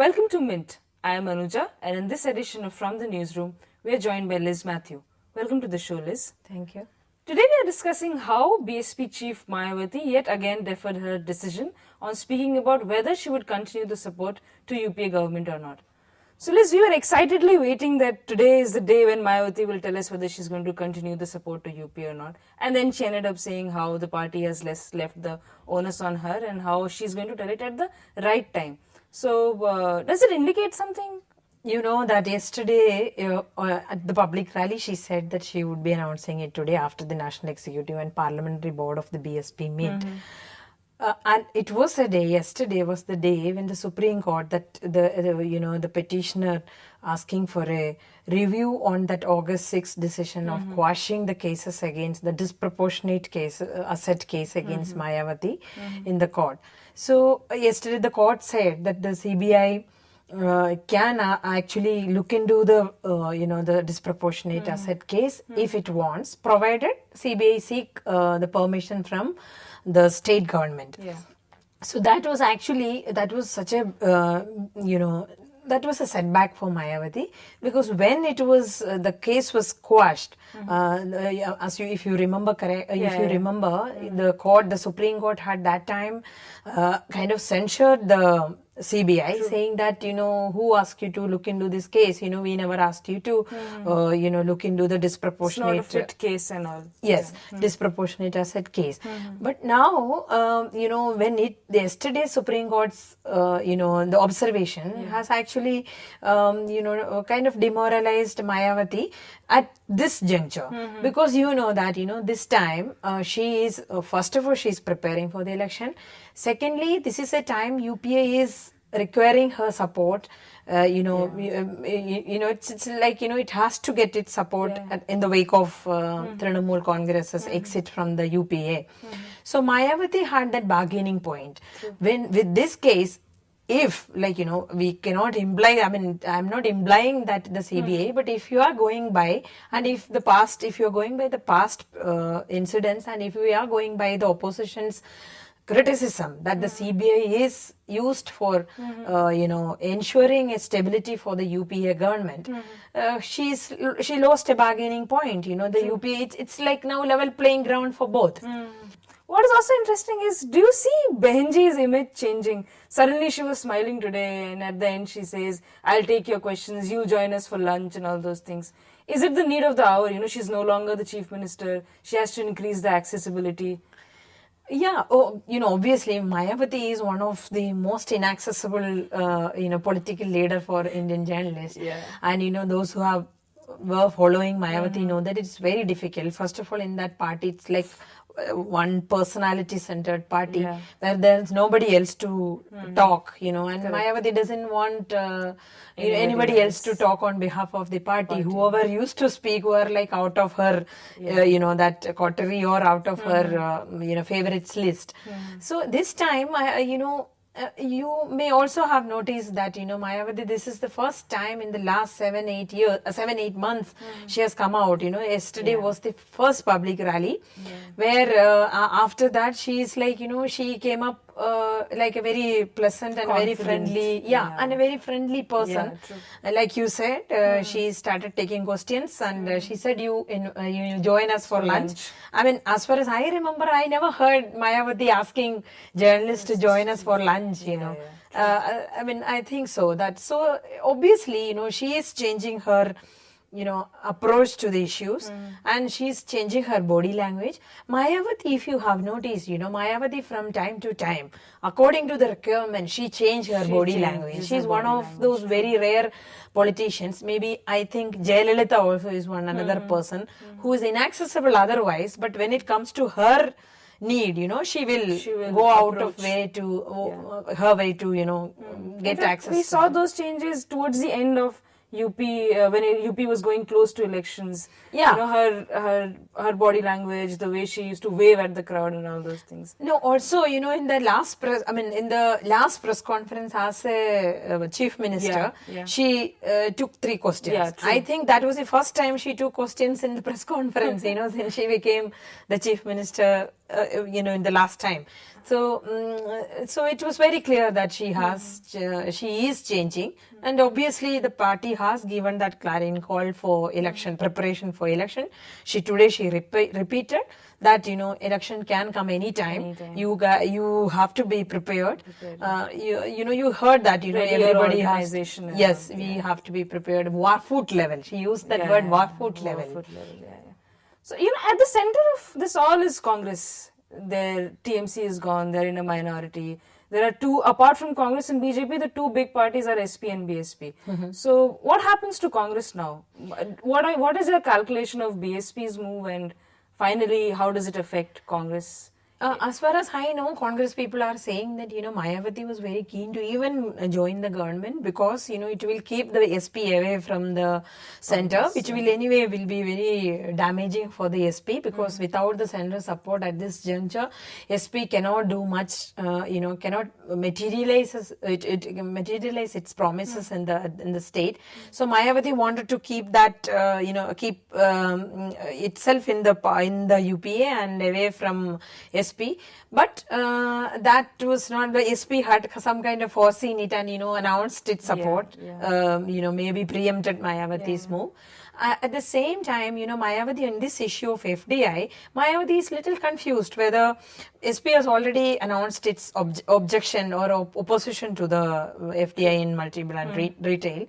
Welcome to Mint. I am Anuja, and in this edition of From the Newsroom, we are joined by Liz Mathew. Welcome to the show, Liz. Thank you. Today we are discussing how BSP chief Mayawati yet again deferred her decision on speaking about whether she would continue the support to UPA government or not. So Liz, we were excitedly waiting that today is the day when Mayawati will tell us whether she's going to continue the support to UPA or not. And then she ended up saying how the party has left the onus on her and how she's going to tell it at the right time. So does it indicate something? You know that yesterday at the public rally, she said that she would be announcing it today after the National Executive and Parliamentary Board of the BSP meet. And it was a day, yesterday was the day when the Supreme Court, that the petitioner asking for a review on that August 6th decision of quashing the cases against the disproportionate case, asset case against Mayawati in the court. So yesterday the court said that the CBI can actually look into the the disproportionate asset case if it wants, provided CBI seek the permission from the state government. Yeah. So that was such a that was a setback for Mayawati, because when it was the case was quashed, if you remember, the Supreme Court had that time kind of censured the CBI, saying that who asked you to look into this case? We never asked you to look into the disproportionate. It's not a fit case and all. Yes, disproportionate asset case. But now when yesterday Supreme Court's the observation has actually kind of demoralized Mayawati at this juncture, because this time she is first of all, she is preparing for the election. Secondly, this is a time UPA is requiring her support. It's like it has to get its support in the wake of Trinamool Congress's exit from the UPA. So Mayawati had that bargaining point. When with this case, if we cannot imply, I'm not implying that the CBI, but if you are going by, and if you're going by the past incidents, and if we are going by the opposition's criticism that the CBI is used for ensuring a stability for the UPA government, she lost a bargaining point. The UPA, it's like now level playing ground for both. What is also interesting is, do you see Behenji's image changing? Suddenly she was smiling today, and at the end she says, I'll take your questions, you join us for lunch and all those things. Is it the need of the hour? She's no longer the chief minister. She has to increase the accessibility. Yeah, obviously Mayawati is one of the most inaccessible, political leader for Indian journalists. Yeah. And those who were following Mayawati know that it's very difficult. First of all, in that party, it's like one personality-centered party where there's nobody else to talk, and Mayawati doesn't want anybody else to talk on behalf of the party. Whoever used to speak were like out of her, that coterie or out of her, favorites list. So this time, you may also have noticed that Mayawati, this is the first time in the last 7-8 months she has come out. Yesterday was the first public rally where after that she is like she came up like a very pleasant and very friendly and a very friendly person. Like you said, she started taking questions, and she said you join us for lunch. As far as I remember, I never heard Mayawati asking journalists to join us for lunch. I think so. So obviously, she is changing her approach to the issues, and she's changing her body language. Mayawati, if you have noticed, Mayawati from time to time, according to the requirement, she changed her body language. She's one of those very rare politicians. Maybe I think Jayalalitha also is another person who is inaccessible otherwise, but when it comes to her need, she will go out of way to her way to get access. We saw those changes towards the end of UP when UP was going close to elections. Yeah. You know, her body language, the way she used to wave at the crowd and all those things. No, also, you know, in the last press conference as a chief minister, she took 3 questions. Yeah, I think that was the first time she took questions in the press conference, you know, since she became the chief minister, you know, in the last time. So, so it was very clear that she is changing, and obviously the party has given that clarion call for election preparation for election. She repeated that, you know, election can come anytime. You have to be prepared. You heard that, you know, everybody has. Yes, we have to be prepared. Warfoot level. She used that word, warfoot level. So, you know, at the center of this all is Congress. Their TMC is gone, they're in a minority. There are 2, apart from Congress and BJP, the 2 big parties are SP and BSP. So what happens to Congress now? What is your calculation of BSP's move, and finally, how does it affect Congress? As far as I know, Congress people are saying that, you know, Mayawati was very keen to even join the government because, you know, it will keep the SP away from the center, which will anyway will be very damaging for the SP, because without the center support at this juncture, SP cannot do much, you know, cannot materialize materialize its promises in the state. So Mayawati wanted to keep that, you know, keep itself in the UPA and away from SP, but that was not. The SP had some kind of foreseen it and, you know, announced its support. You know, maybe preempted Mayawati's move. At the same time, you know, Mayawati on this issue of FDI, Mayawati is little confused whether SP has already announced its objection or opposition to the FDI in multi-brand retail.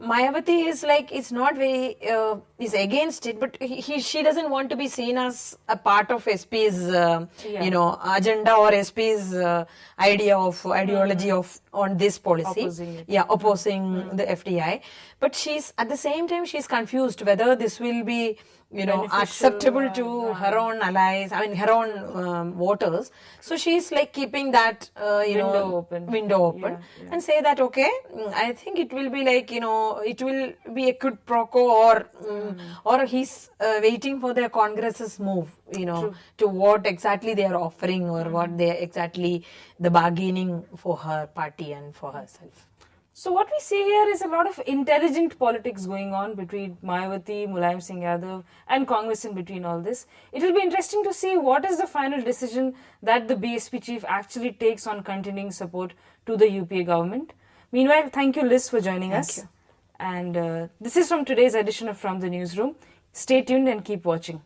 Mayawati is like, it's not very, is against it, but she doesn't want to be seen as a part of SP's, you know, agenda or SP's ideology on this policy. Opposing the FDI. But she's, at the same time, she's confused whether this will be, you know, acceptable to her own allies, I mean, her own voters. So she's like keeping that, window open and say that, okay, I think it will be like, you know, it will be a quid pro quo, or he's waiting for their Congress's move, you know, to what exactly they are offering, or what they exactly the bargaining for her party and for herself. So what we see here is a lot of intelligent politics going on between Mayawati, Mulayam Singh Yadav and Congress in between all this. It will be interesting to see what is the final decision that the BSP chief actually takes on continuing support to the UPA government. Meanwhile, thank you, Liz, for joining us. Thank you. And this is from today's edition of From the Newsroom. Stay tuned and keep watching.